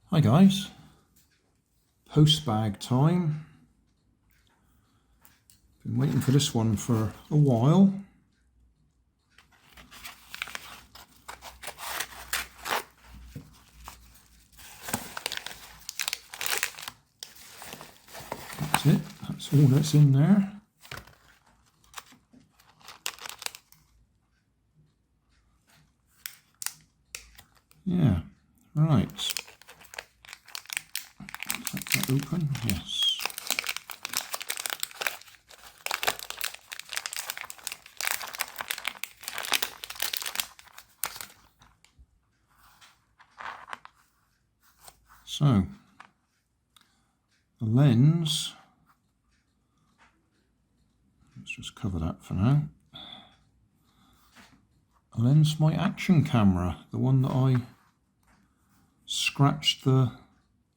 Hi guys, Postbag time. Been waiting for this one for a while. That's it, that's all that's in there. Yeah, right. Is that open? Yes. So, the lens, let's just cover that for now. A lens, my action camera, the one that I scratched the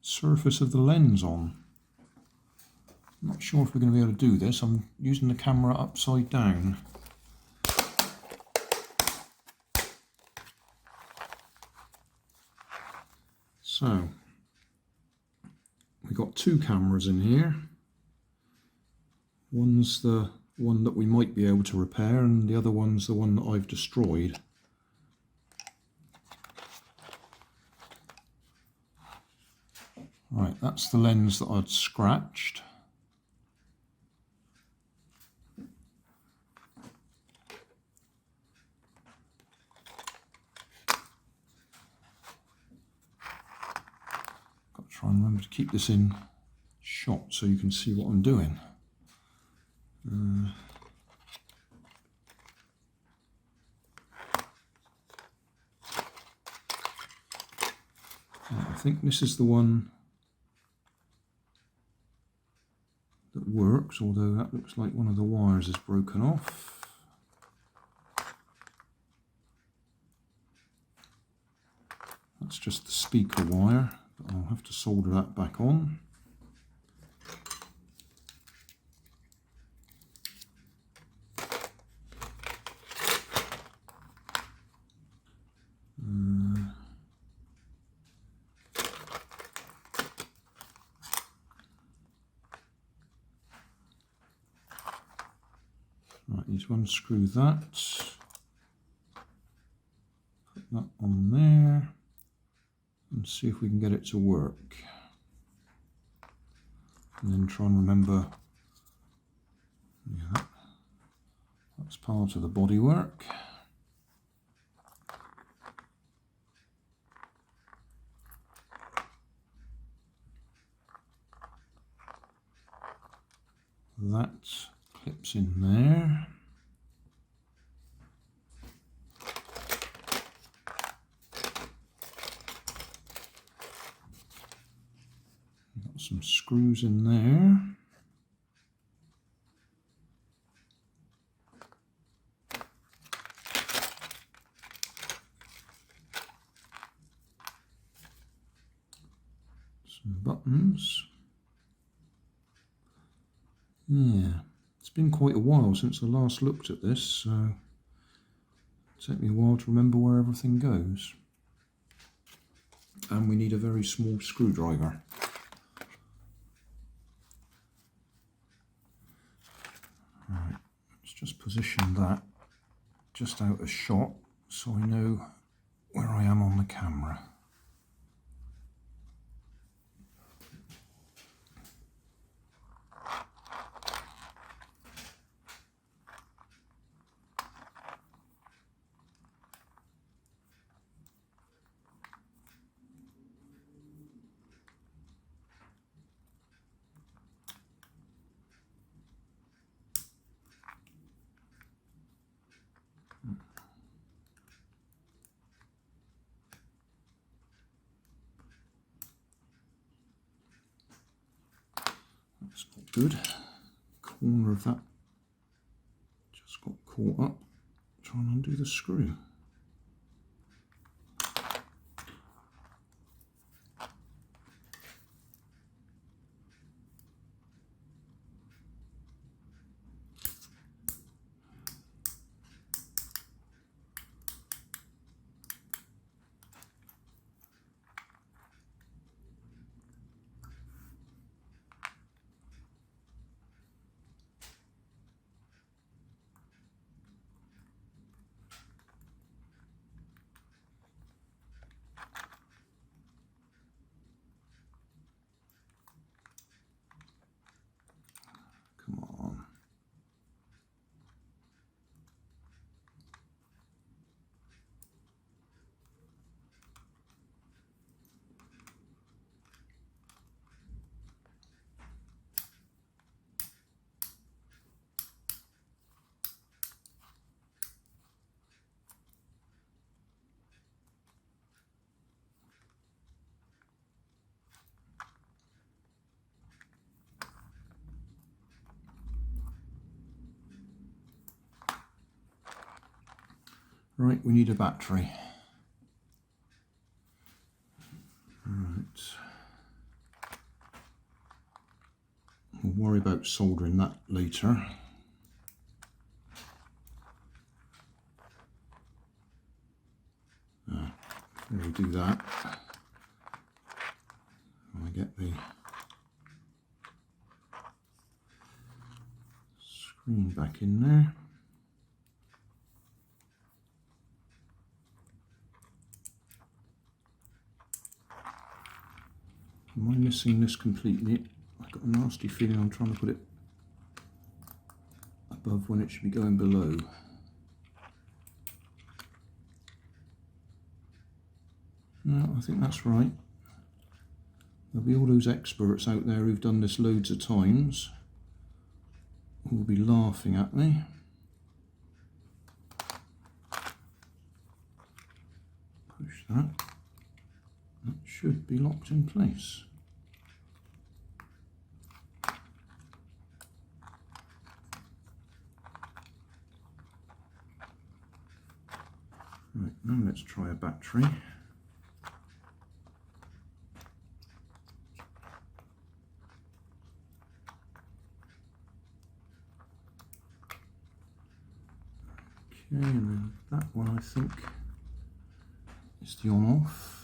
surface of the lens on. I'm not sure if we're going to be able to do this. I'm using the camera upside down. So, we've got two cameras in here. One's the one that we might be able to repair, and the other one's the one that I've destroyed. Right, that's the lens that I'd scratched. Got to try and remember to keep this in shot so you can see what I'm doing. I think this is the one that works, although that looks like one of the wires is broken off. That's just the speaker wire, but I'll have to solder that back on. Right, need to unscrew that, put that on there, and see if we can get it to work. And then try and remember, yeah, that's part of the bodywork. That clips in there. Got some screws in there. Some buttons. Yeah, it's been quite a while since I last looked at this, so it'll take me a while to remember where everything goes. And we need a very small screwdriver. Right, let's just position that just out of shot so I know where I am on the camera. That's not good. Corner of that just got caught up. Try and undo the screw. Right, we need a battery. Right. We'll worry about soldering that later. Before we do that, I get the screen back in there. Am I missing this completely? I've got a nasty feeling I'm trying to put it above when it should be going below. No, I think that's right. There'll be all those experts out there who've done this loads of times who will be laughing at me. Push that. That should be locked in place. Right, now let's try a battery. Okay, and then that one I think is the on-off.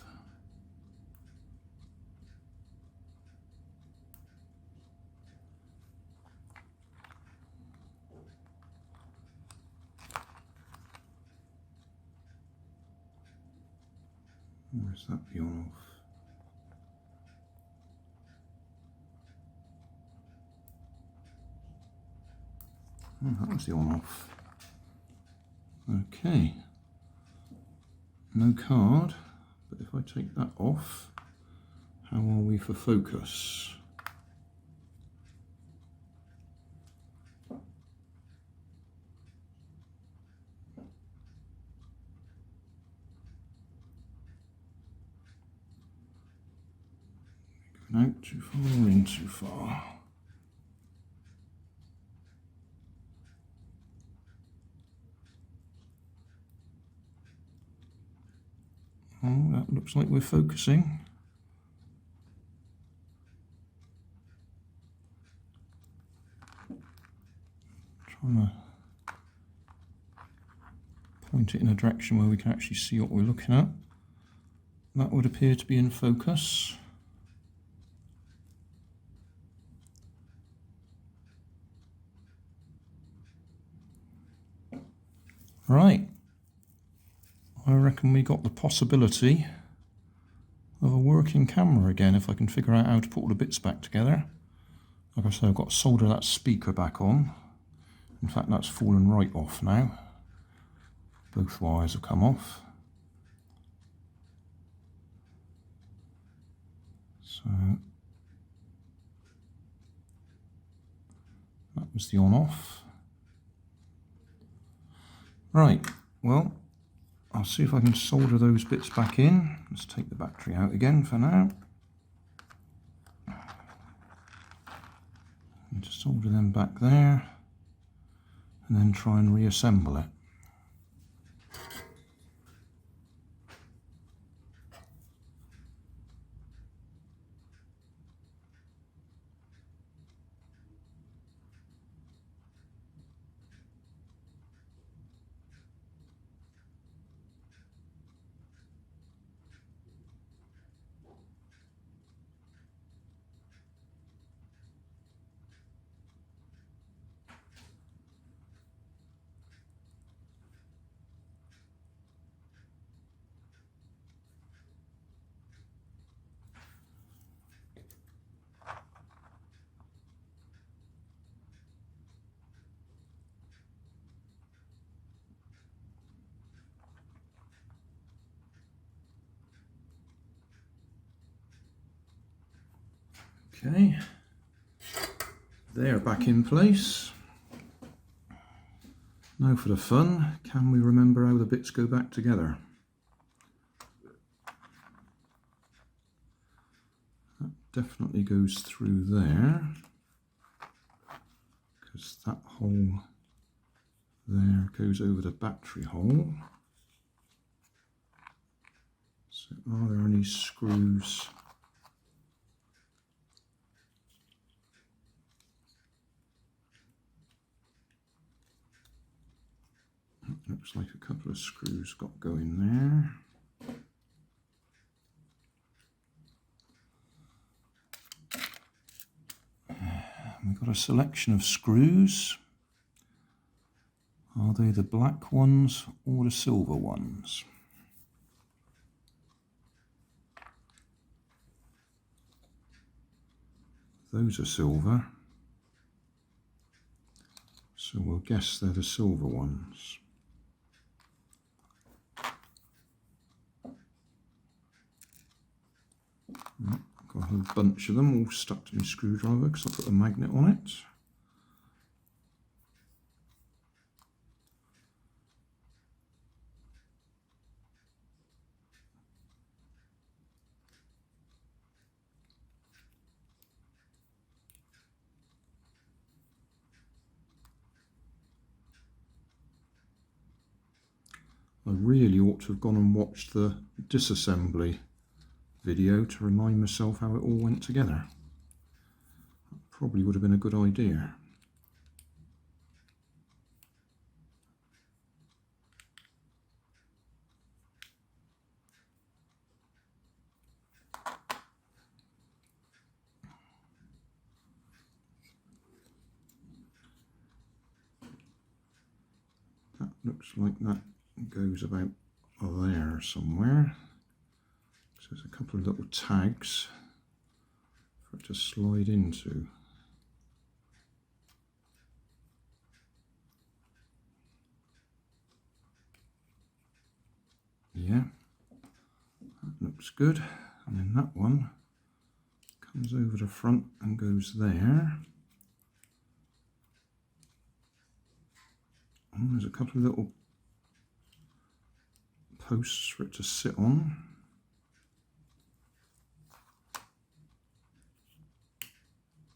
Where's that the on-off? Oh, that was the on-off. Okay, no card, but if I take that off, how are we for focus? Going out too far or in too far? Oh, that looks like we're focusing. Trying to point it in a direction where we can actually see what we're looking at. That would appear to be in focus. Right. I reckon we got the possibility of a working camera again if I can figure out how to put all the bits back together. Like I said, I've got to solder that speaker back on. In fact, that's fallen right off now. Both wires have come off. So that was the on-off. Right, well, I'll see if I can solder those bits back in. Let's take the battery out again for now. And just solder them back there and then try and reassemble it. Okay, they're back in place. Now for the fun, can we remember how the bits go back together? That definitely goes through there, because that hole there goes over the battery hole. So are there any screws? Looks like a couple of screws got going there. We've got a selection of screws. Are they the black ones or the silver ones? Those are silver, so we'll guess they're the silver ones. Got a whole bunch of them all stuck to my screwdriver because I put a magnet on it. I really ought to have gone and watched the disassembly video to remind myself how it all went together. That probably would have been a good idea. That looks like that goes about there somewhere. So there's a couple of little tags for it to slide into. Yeah, that looks good. And then that one comes over the front and goes there. And there's a couple of little posts for it to sit on.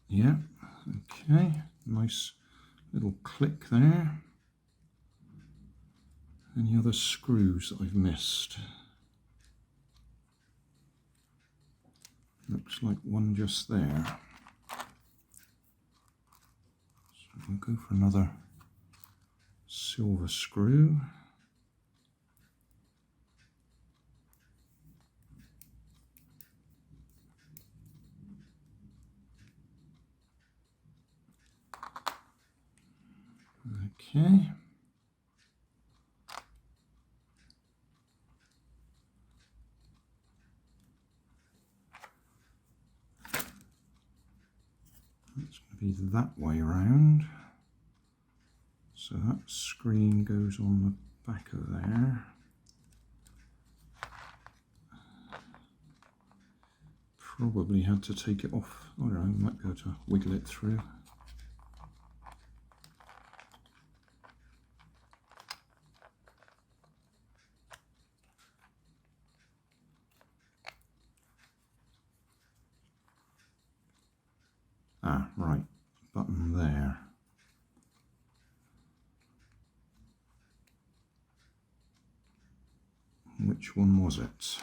Yeah, okay, nice little click there. Any other screws that I've missed? Looks like one just there. So we'll go for another silver screw. Okay. It's going to be that way around. So that screen goes on the back of there. Probably had to take it off. I don't know, might be able to wiggle it through. Ah, right, button there. Which one was it?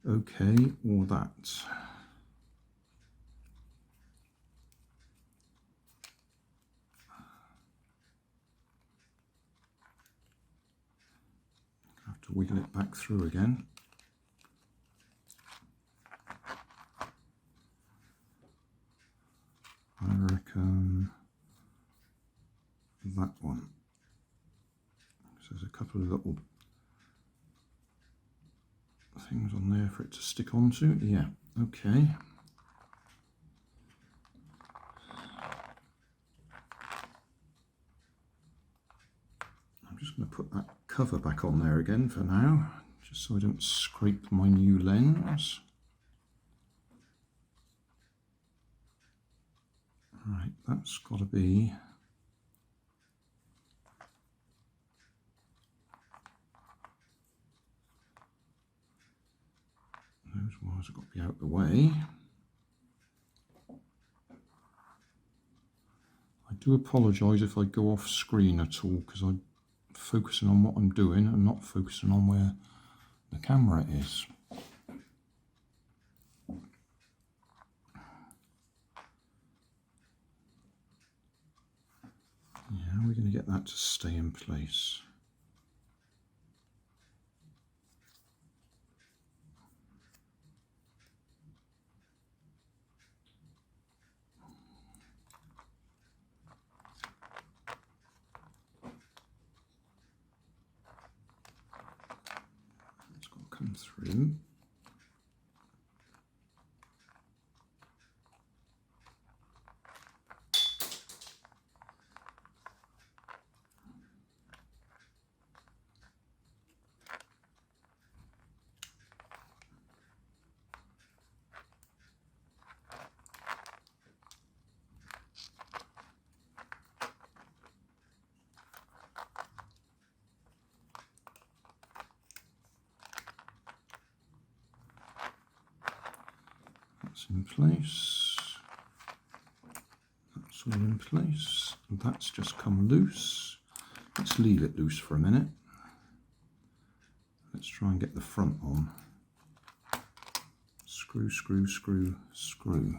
Okay, or that? I have to wiggle it back through again. I reckon that one. So there's a couple of little things on there for it to stick onto. Yeah, okay. I'm just going to put that cover back on there again for now, just so I don't scrape my new lens. Right, that's got to be those wires have got to be out of the way. I do apologise if I go off screen at all, because I'm focusing on what I'm doing and not focusing on where the camera is. Yeah, how are we going to get that to stay in place? It's got to come through. That's in place. That's all in place. And that's just come loose. Let's leave it loose for a minute. Let's try and get the front on. Screw, screw, screw, screw.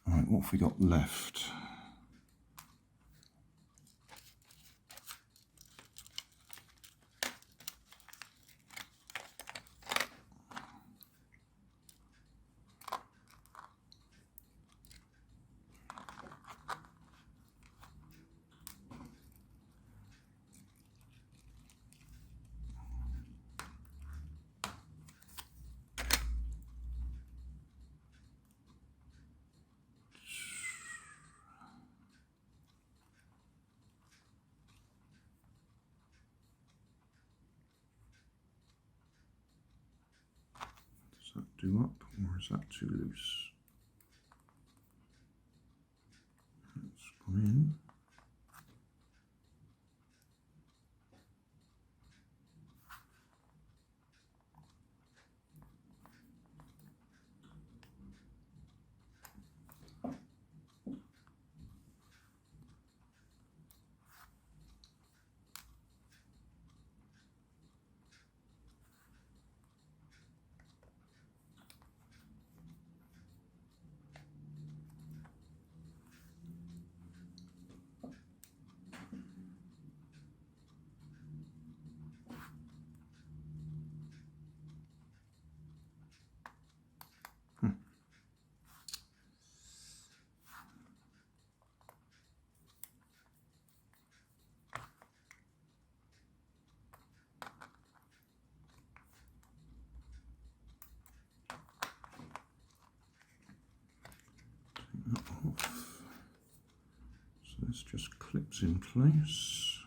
Right, what have we got left? Does that do up, or is that too loose? It's gone in. That off. So this just clips in place.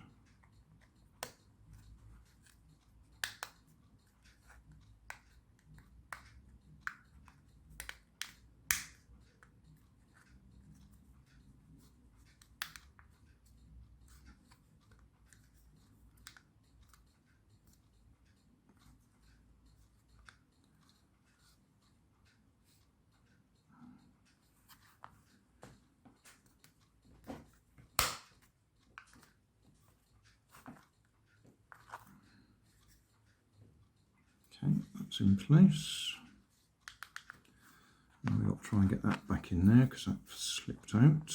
Okay, that's in place. Now we've got to try and get that back in there because that slipped out.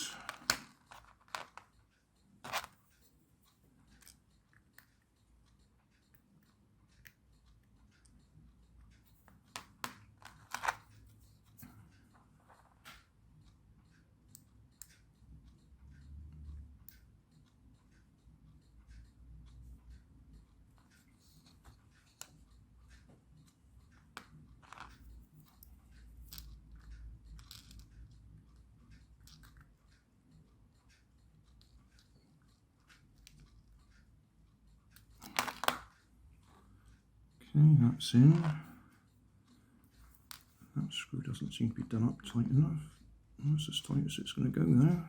Okay, that's in. That screw doesn't seem to be done up tight enough. That's as tight as it's going to go there.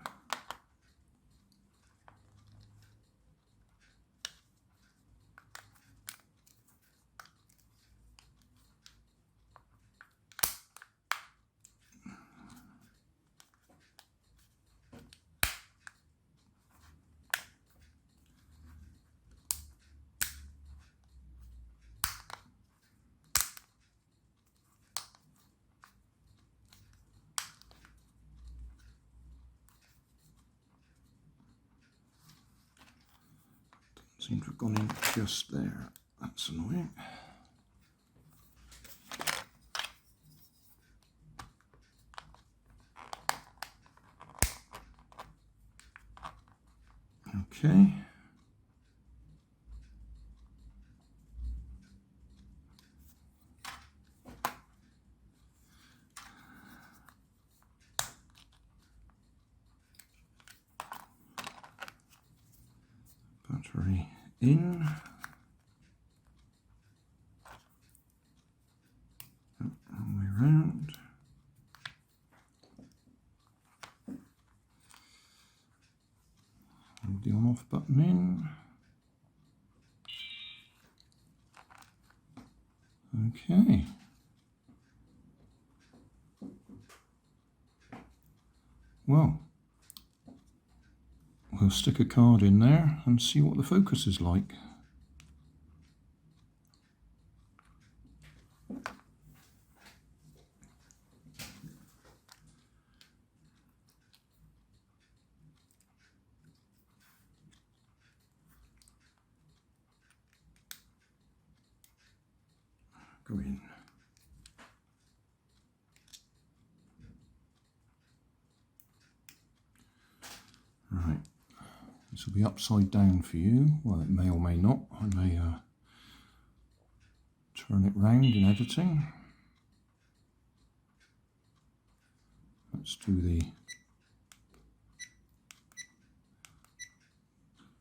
Seems to have gone in just there. That's annoying. Okay. Battery in. Wrong way round. Hold the on-off button in. Okay. Well, we'll stick a card in there and see what the focus is like. Go in. Right, this will be upside down for you. Well, it may or may not. I may turn it round in editing. Let's do the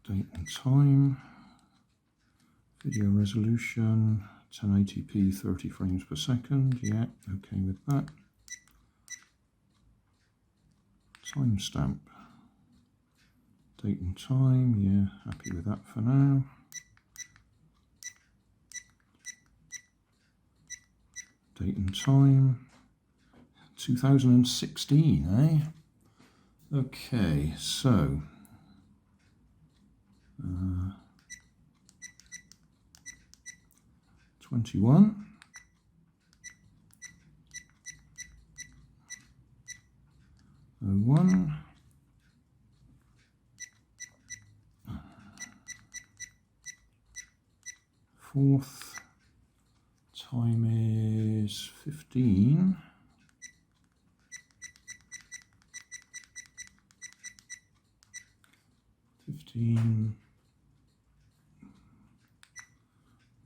date and time. Video resolution, 1080p, 30 frames per second. Yeah, okay with that. Timestamp. Date and time, yeah, happy with that for now. Date and time, 2016, eh? Okay, so, 21. One. 4th, time is 15.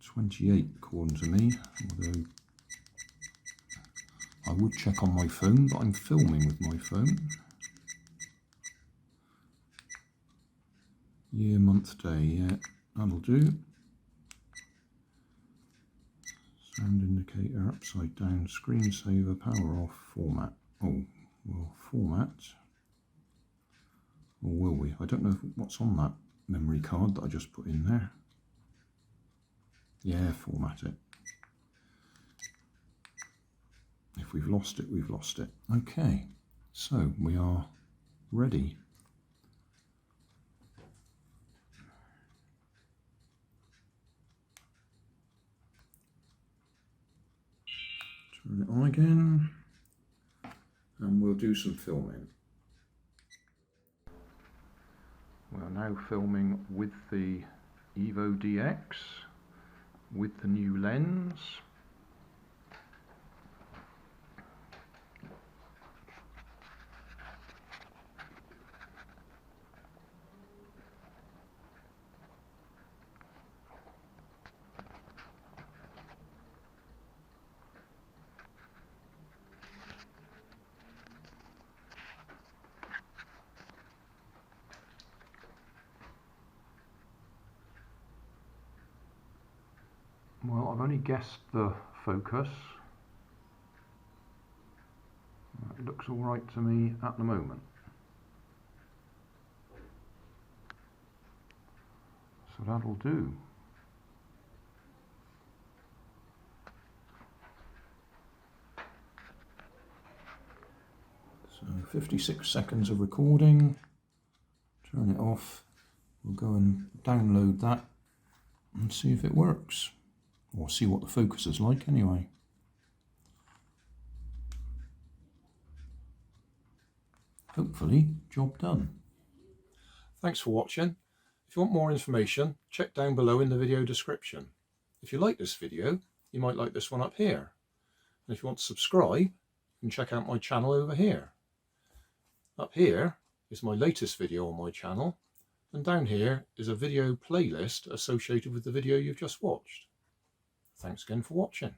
28 according to me, although I would check on my phone, but I'm filming with my phone. Year, month, day, yeah, that'll do. Sound indicator, upside down, screensaver, power off, format. Oh, well, format. Or will we? I don't know what's on that memory card that I just put in there. Yeah, format it. If we've lost it, we've lost it. Okay, so we are ready. Turn it on again, and we'll do some filming. We're now filming with the Evo DX, with the new lens. Well, I've only guessed the focus. It looks all right to me at the moment. So that'll do. So 56 seconds of recording. Turn it off. We'll go and download that and see if it works. Or see what the focus is like anyway. Hopefully, job done. Thanks for watching. If you want more information, check down below in the video description. If you like this video, you might like this one up here. And if you want to subscribe, you can check out my channel over here. Up here is my latest video on my channel, and down here is a video playlist associated with the video you've just watched. Thanks again for watching.